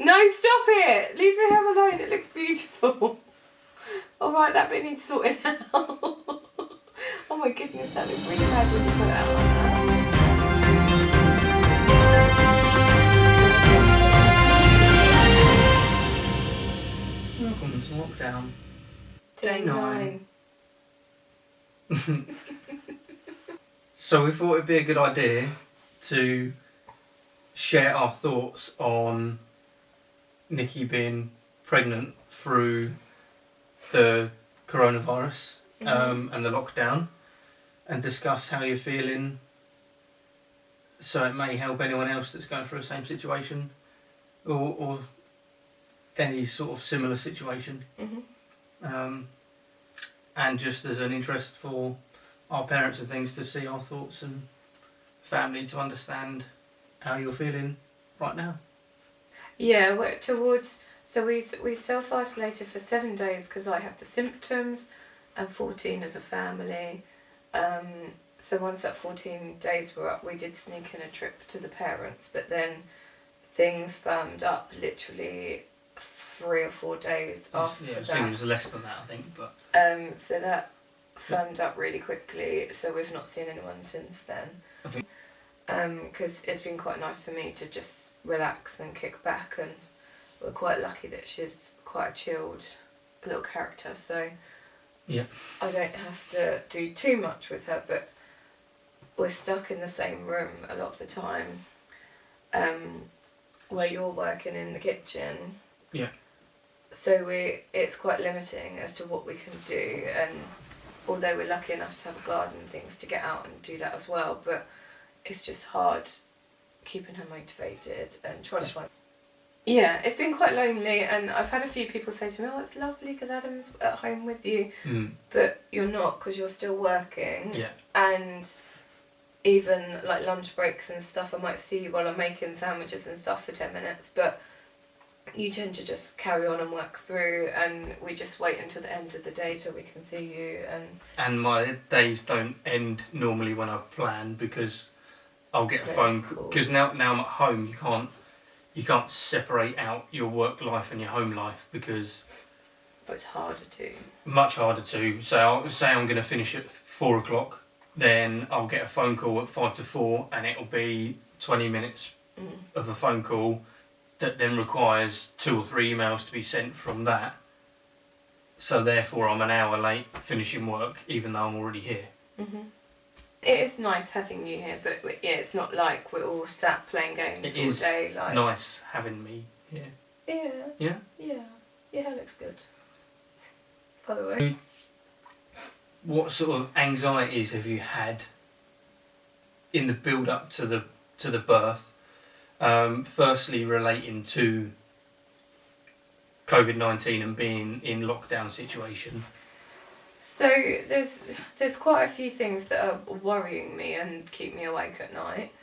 No, stop it! Leave your hair alone, it looks beautiful. Alright, that bit needs sorting out. Oh my goodness, that looks really bad when you put it out like that. Welcome to lockdown. Day 9. So we thought it'd be a good idea to share our thoughts on Nikki being pregnant through the coronavirus and the lockdown, and discuss how you're feeling, so it may help anyone else that's going through the same situation or any sort of similar situation. And just as an interest for our parents and things to see our thoughts, and family to understand how you're feeling right now. Yeah, so we self-isolated for 7 days because I had the symptoms, and 14 as a family. So once that 14 days were up, we did sneak in a trip to the parents, but then things firmed up literally 3 or 4 days after that. Yeah, it was less than that, I think, but so that firmed up really quickly, so we've not seen anyone since then. Because it's been quite nice for me to just relax and kick back, and we're quite lucky that she's quite a chilled little character, so yeah, I don't have to do too much with her, but we're stuck in the same room a lot of the time, where you're working in the kitchen. Yeah. So it's quite limiting as to what we can do, and although we're lucky enough to have a garden and things to get out and do that as well, but it's just hard keeping her motivated and trying to find... Yeah, it's been quite lonely, and I've had a few people say to me, oh, it's lovely because Adam's at home with you, but you're not, because you're still working. Yeah. And even like lunch breaks and stuff, I might see you while I'm making sandwiches and stuff for 10 minutes, but you tend to just carry on and work through, and we just wait until the end of the day till we can see you. And my days don't end normally when I plan, because I'll get a phone call, because now I'm at home, you can't separate out your work life and your home life, because it's harder to. Much harder to. So I'll say I'm going to finish at 4 o'clock, then I'll get a phone call at 5 to 4, and it'll be 20 minutes of a phone call that then requires 2 or 3 emails to be sent from that. So therefore I'm an hour late finishing work, even though I'm already here. It is nice having you here, but yeah, it's not like we're all sat playing games all day. It is nice having me here. Yeah. Yeah? Yeah. Your hair looks good, by the way. What sort of anxieties have you had in the build-up to the birth? Firstly, relating to COVID-19 and being in lockdown situation. So there's quite a few things that are worrying me and keep me awake at night.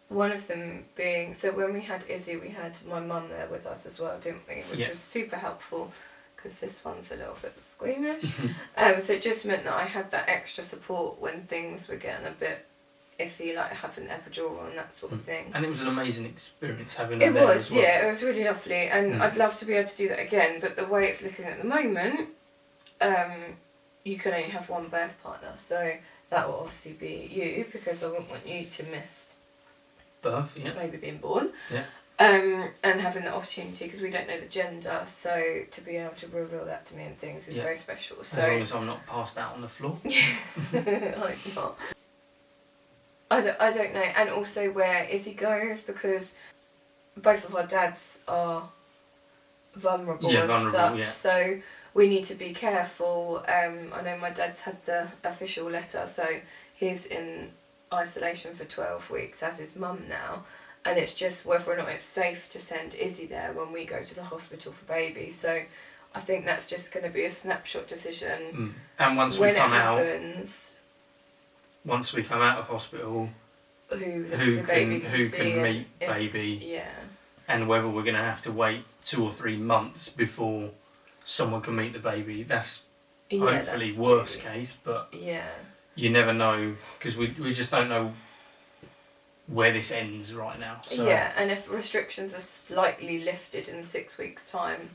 One of them being, so when we had Izzy, we had my mum there with us as well, didn't we? Which was super helpful, because this one's a little bit squeamish. So it just meant that I had that extra support when things were getting a bit iffy, like having an epidural and that sort of thing. And it was an amazing experience having her there as well. Yeah, it was really lovely, and I'd love to be able to do that again, but the way it's looking at the moment, you can only have one birth partner, so that will obviously be you, because I wouldn't want you to miss birth, baby being born. Yeah. And having the opportunity, because we don't know the gender, so to be able to reveal that to me and things is very special. So as long as I'm not passed out on the floor. I'm not. I don't know, and also where Izzy goes, because both of our dads are vulnerable as such, so we need to be careful. I know my dad's had the official letter, so he's in isolation for 12 weeks, as is mum now, and it's just whether or not it's safe to send Izzy there when we go to the hospital for baby. So I think that's just going to be a snapshot decision. And once we come out, once we come out of hospital, who can meet baby, and whether we're going to have to wait 2 or 3 months before someone can meet the baby. That's hopefully that's worst case, but you never know, because we just don't know where this ends right now. So. Yeah, and if restrictions are slightly lifted in 6 weeks' time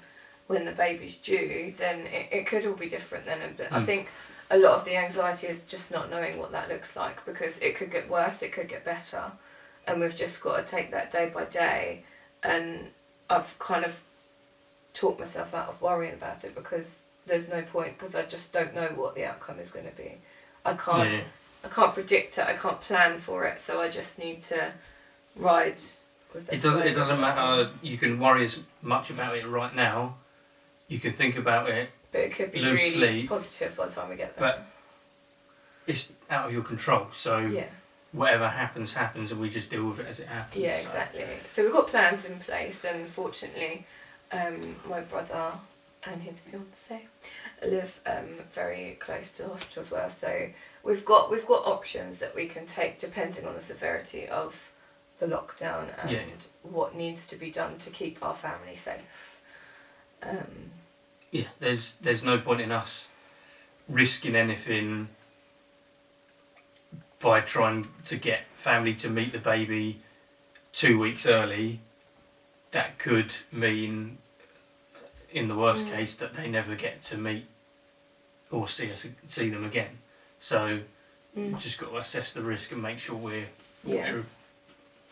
when the baby's due, then it could all be different then. And I think a lot of the anxiety is just not knowing what that looks like, because it could get worse, it could get better, and we've just got to take that day by day. And I've kind of talked myself out of worrying about it, because there's no point, because I just don't know what the outcome is going to be. I can't predict it, I can't plan for it, so I just need to ride with the flow. It doesn't matter, you can worry as much about it right now, you can think about it, but it could be lose really sleep, positive by the time we get there. but it's out of your control, so whatever happens, and we just deal with it as it happens. Yeah, exactly. So we've got plans in place, and fortunately my brother and his fiancée live very close to the hospital as well, so we've got options that we can take depending on the severity of the lockdown and what needs to be done to keep our family safe. There's no point in us risking anything by trying to get family to meet the baby 2 weeks early. That could mean, in the worst case, that they never get to meet or see them again. So you've just got to assess the risk and make sure we're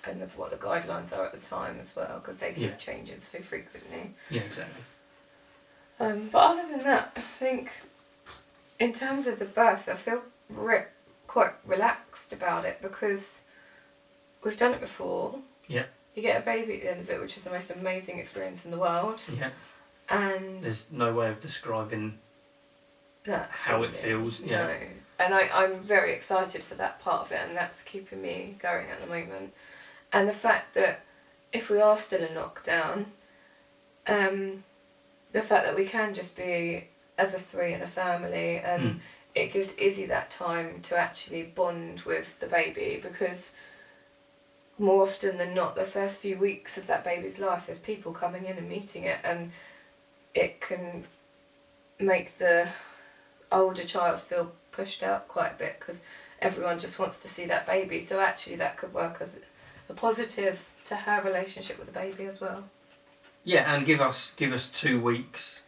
and what the guidelines are at the time as well, because they keep changing so frequently. Yeah, exactly. But other than that, I think in terms of the birth, I feel quite relaxed about it, because we've done it before. Yeah. You get a baby at the end of it, which is the most amazing experience in the world. Yeah. And there's no way of describing how it feels. Yeah. No. And I'm very excited for that part of it, and that's keeping me going at the moment. And the fact that if we are still in lockdown, the fact that we can just be as a three in a family, and it gives Izzy that time to actually bond with the baby, because more often than not, the first few weeks of that baby's life, there's people coming in and meeting it, and it can make the older child feel pushed out quite a bit, because everyone just wants to see that baby. So actually that could work as a positive to her relationship with the baby as well. Yeah, and give us 2 weeks.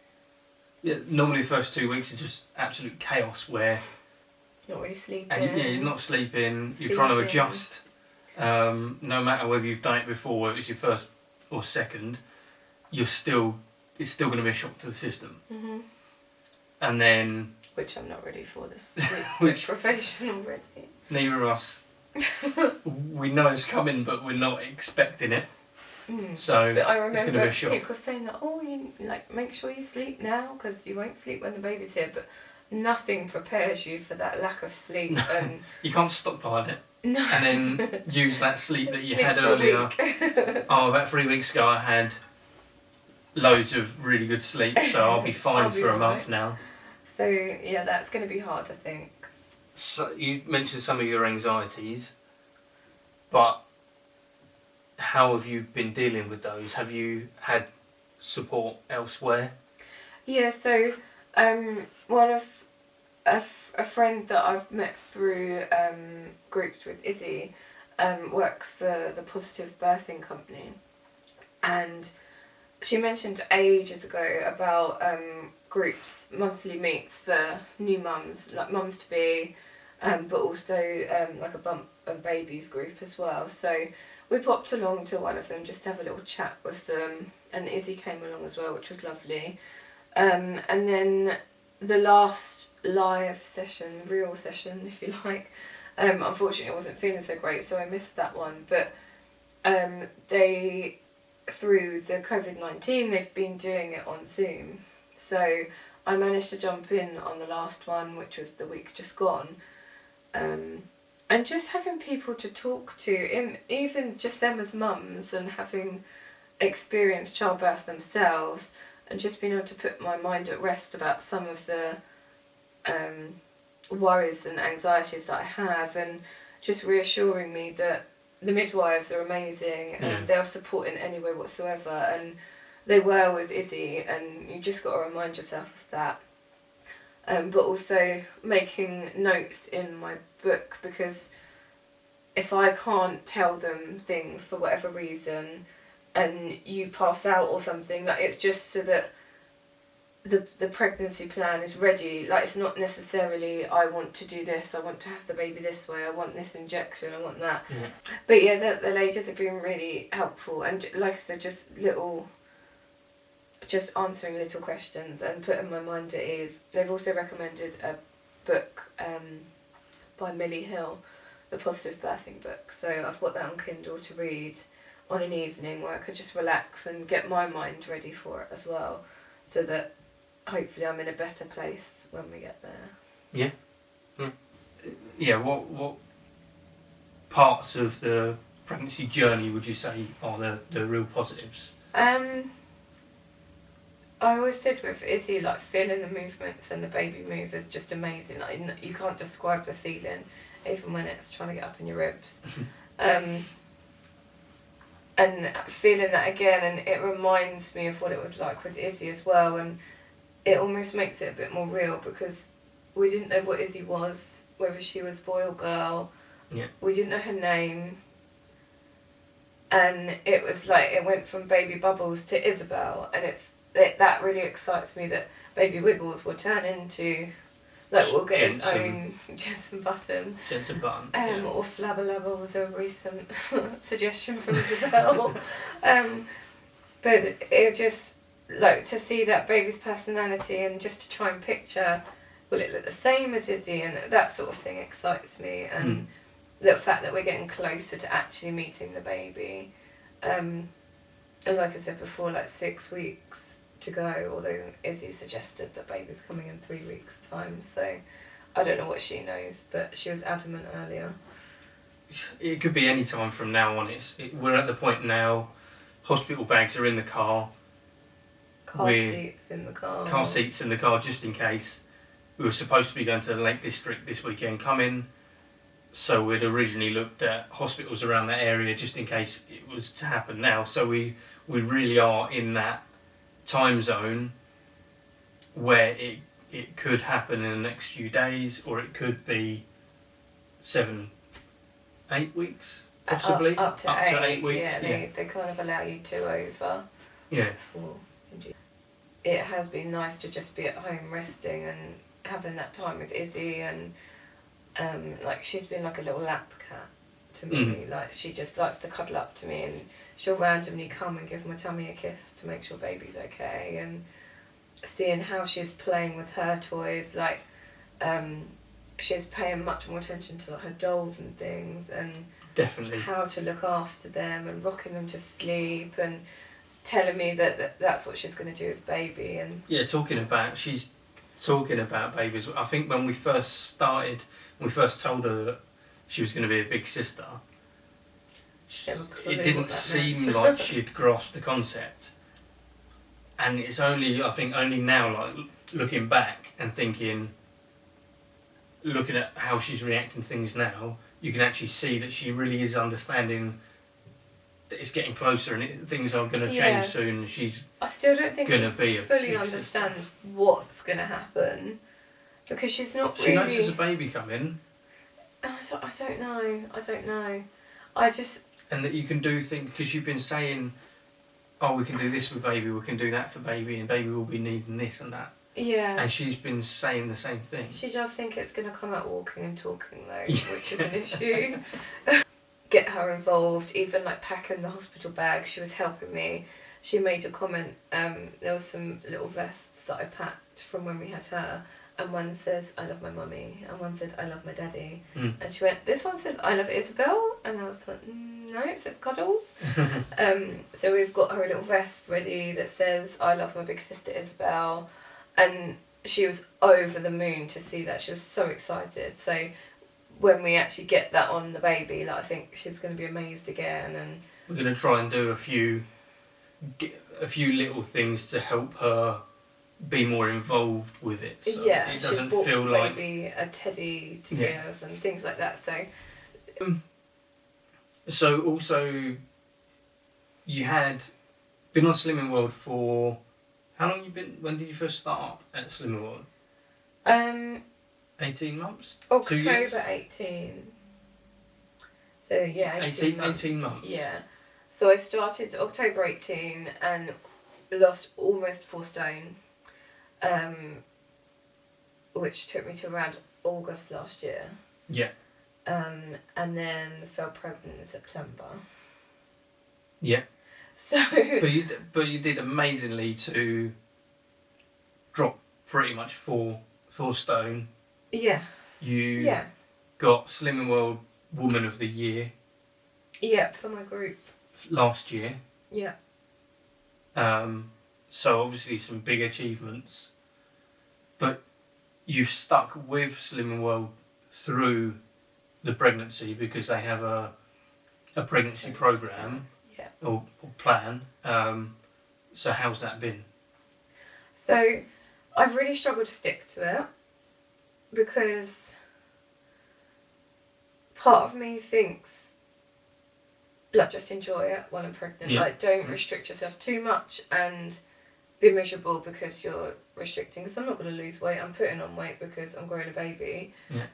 Yeah, normally the first 2 weeks are just absolute chaos, where not really sleeping. And you're not sleeping. You're trying to adjust. No matter whether you've done it before, whether it's your first or second, it's still going to be a shock to the system. Mm-hmm. And then, which I'm not ready for this deprivation already. Neither of us. We know it's coming, but we're not expecting it. So but I it's going to be a shock. People saying that, you make sure you sleep now, because you won't sleep when the baby's here. But nothing prepares you for that lack of sleep. And you can't stockpile it. No. And then use that sleep that you had earlier. About 3 weeks ago I had loads of really good sleep, so I'll be fine for a month now. So yeah, that's going to be hard, I think. So you mentioned some of your anxieties, but how have you been dealing with those? Have you had support elsewhere? Yeah, so one of a friend that I've met through groups with Izzy works for the Positive Birthing Company, and she mentioned ages ago about groups, monthly meets for new mums, like mums to be, but also like a bump and babies group as well. So we popped along to one of them just to have a little chat with them, and Izzy came along as well, which was lovely. And then the last live session, real session if you like, unfortunately I wasn't feeling so great, so I missed that one. But they, through the COVID-19, they've been doing it on Zoom. So I managed to jump in on the last one, which was the week just gone. And just having people to talk to, even just them as mums, and having experienced childbirth themselves, and just being able to put my mind at rest about some of the worries and anxieties that I have, and just reassuring me that the midwives are amazing and they'll support in any way whatsoever, and they were with Izzy, and you just got to remind yourself of that. But also making notes in my book, because if I can't tell them things for whatever reason, and you pass out or something, like it's just so that the pregnancy plan is ready. Like it's not necessarily I want to do this, I want to have the baby this way, I want this injection, I want that. Yeah. But yeah, the ladies have been really helpful, and like I said, just answering little questions and putting my mind at ease. They've also recommended a book by Millie Hill, the Positive Birthing book. So I've got that on Kindle to read on an evening where I could just relax and get my mind ready for it as well, so that hopefully I'm in a better place when we get there. Yeah. What parts of the pregnancy journey would you say are the real positives? I always said with Izzy, like feeling the movements and the baby move is just amazing. Like you can't describe the feeling, even when it's trying to get up in your ribs. And feeling that again, and it reminds me of what it was like with Izzy as well, and it almost makes it a bit more real, because we didn't know what Izzy was, whether she was boy or girl. Yeah. We didn't know her name. And it was like, it went from Baby Bubbles to Isabel, and that really excites me that Baby Wiggles will turn into, like, we'll get its own Jensen Button. Jensen Button. Or Flabba Labba was a recent suggestion from Isabel. But it just, like, to see that baby's personality and just to try and picture, will it look the same as Izzy, and that sort of thing excites me, and the fact that we're getting closer to actually meeting the baby. And like I said before, like 6 weeks to go, although Izzy suggested that baby's coming in 3 weeks' time, so I don't know what she knows, but she was adamant earlier. It could be any time from now on. We're at the point now, hospital bags are in the car. Car seats in the car just in case. We were supposed to be going to the Lake District this weekend coming, so we'd originally looked at hospitals around that area just in case it was to happen now. So we really are in that time zone where it could happen in the next few days, or it could be 7-8 weeks possibly. Up to 8 weeks. Yeah, they kind of allow you 2 over. Yeah. It has been nice to just be at home resting and having that time with Izzy, and like she's been like a little lap cat to me. Like she just likes to cuddle up to me, and she'll randomly come and give my tummy a kiss to make sure baby's okay, and seeing how she's playing with her toys, like she's paying much more attention to like, her dolls and things, and definitely how to look after them and rocking them to sleep, and telling me that that's what she's going to do with baby. And she's talking about babies. I think when we first told her that she was going to be a big sister, it didn't seem like she'd grasped the concept. And it's only now, like looking back and looking at how she's reacting to things now, you can actually see that she really is understanding that it's getting closer and things are going to change soon. I still don't think she fully understands what's going to happen, because she's not really... She knows there's a baby coming. I don't know. And that you can do things, because you've been saying, oh, we can do this with baby, we can do that for baby, and baby will be needing this and that. Yeah. And she's been saying the same thing. She does think it's going to come out walking and talking though, which is an issue. Get her involved, even like packing the hospital bag. She was helping me. She made a comment, there was some little vests that I packed from when we had her, and one says I love my mummy, and one said I love my daddy. And she went, this one says I love Isabel, and I was like, no, it says Cuddles. So we've got her a little vest ready that says I love my big sister Isabel, and she was over the moon to see that. She was so excited. So when we actually get that on the baby, like, I think she's going to be amazed again. And we're going to try and do a few little things to help her be more involved with it. So it doesn't feel like maybe a teddy to give and things like that. So also, you had been on Slimming World for how long? When did you first start up at Slimming World? 18 months? October 18. So yeah, 18 months. 18 months. Yeah. So I started October 18 and lost almost 4 stone, which took me to around August last year. Yeah. And then fell pregnant in September. Yeah. So. But you did amazingly to drop pretty much 4 stone. Yeah. You got Slimming World Woman of the Year. Yeah, for my group. Last year. Yeah. So obviously some big achievements, but you've stuck with Slimming World through the pregnancy because they have a pregnancy program or plan. So how's that been? So I've really struggled to stick to it because part of me thinks, like, just enjoy it while I'm pregnant. Like, don't restrict yourself too much and be miserable because you're restricting. Because I'm not going to lose weight. I'm putting on weight because I'm growing a baby. Yeah.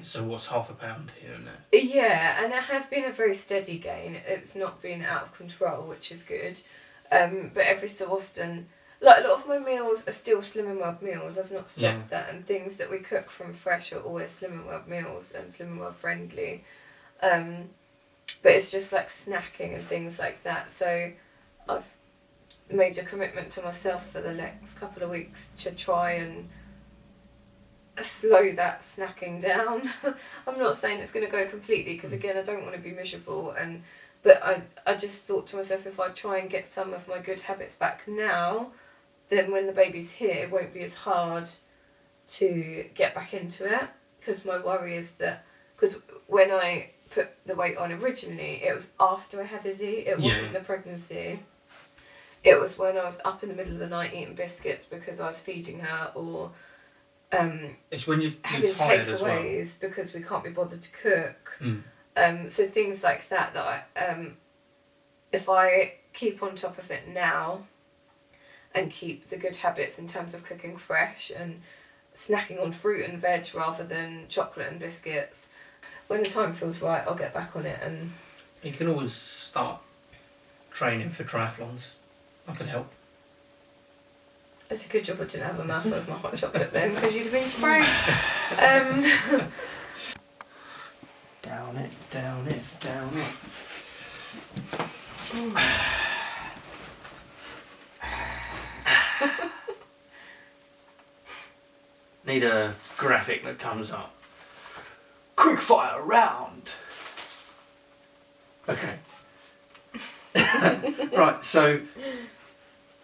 So what's ½ a pound here and there? Yeah, and it has been a very steady gain. It's not been out of control, which is good. But every so often, like, a lot of my meals are still Slimming World meals. I've not stopped that, and things that we cook from fresh are always Slimming World meals and Slimming World friendly. But it's just like snacking and things like that. So I've made a commitment to myself for the next couple of weeks to try and slow that snacking down. I'm not saying it's going to go completely because, again, I don't want to be miserable. But I just thought to myself, if I try and get some of my good habits back now, then when the baby's here, it won't be as hard to get back into it. Because my worry is that, because when I put the weight on originally, it was after I had Izzy. It wasn't the pregnancy. It was when I was up in the middle of the night eating biscuits because I was feeding her, or it's when you're having tired as well. takeaways because we can't be bothered to cook. So things like that if I keep on top of it now and keep the good habits in terms of cooking fresh and snacking on fruit and veg rather than chocolate and biscuits, when the time feels right, I'll get back on it. And you can always start training for triathlons. I can help. It's a good job I didn't have a mouthful of my hot chocolate then, because you'd have been sprayed. Down it, down it, down it. Need a graphic that comes up. Quickfire round. Okay. Right, so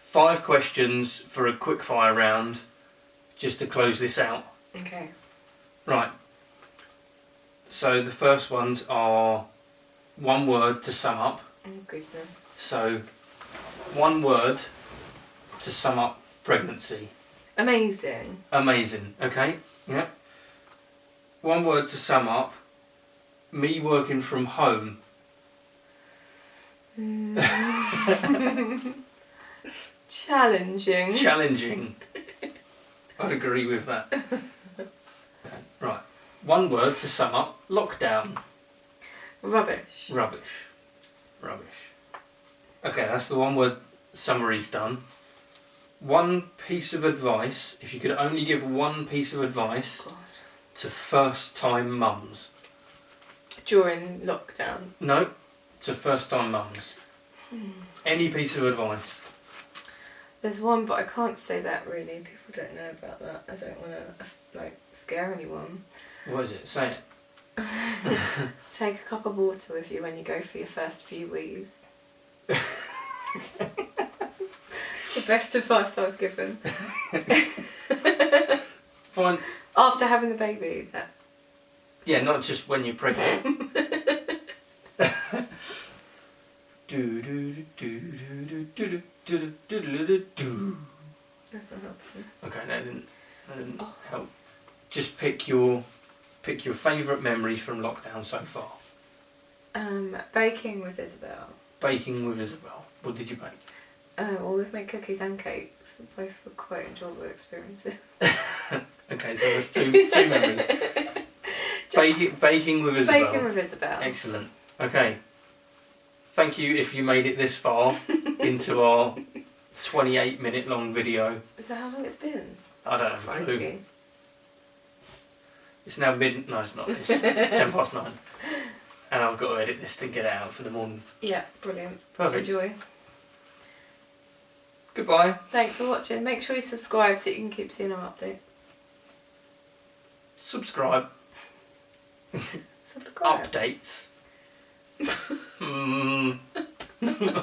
5 questions for a quickfire round, just to close this out. Okay. Right. So the first ones are 1 word to sum up. Oh goodness. So 1 word to sum up pregnancy. Amazing. Amazing. Okay. Yeah. 1 word to sum up me working from home. Challenging. Challenging. I'd agree with that. Okay, right. 1 word to sum up lockdown. Rubbish. Rubbish. Rubbish. Okay, that's the 1 word summary's done. 1 piece of advice, if you could only give 1 piece of advice to first time mums. During lockdown? No, to first time mums. Any piece of advice. There's one, but I can't say that really. People don't know about that. I don't want to scare anyone. What is it? Say it. Take a cup of water with you when you go for your first few wheeze. It's the best advice I was given. Fine. After having the baby, that. Yeah, not just when you're pregnant. That's not helpful. Okay, that didn't help. Just pick your favourite memory from lockdown so far. Baking with Isabel. Baking with Isabel. What did you bake? Well, we've made cookies and cakes. Both were quite enjoyable experiences. Okay, so there's two memories. Baking with Isabel. Baking with Isabel. Excellent. Okay. Thank you if you made it this far into our 28-minute long video. Is that how long it's been? I don't have a clue. Crikey. It's now no it's not. It's 9:10. And I've got to edit this to get it out for the morning. Yeah, brilliant. Perfect. Enjoy. Goodbye. Thanks for watching. Make sure you subscribe so you can keep seeing our updates. Subscribe. Subscribe. Updates.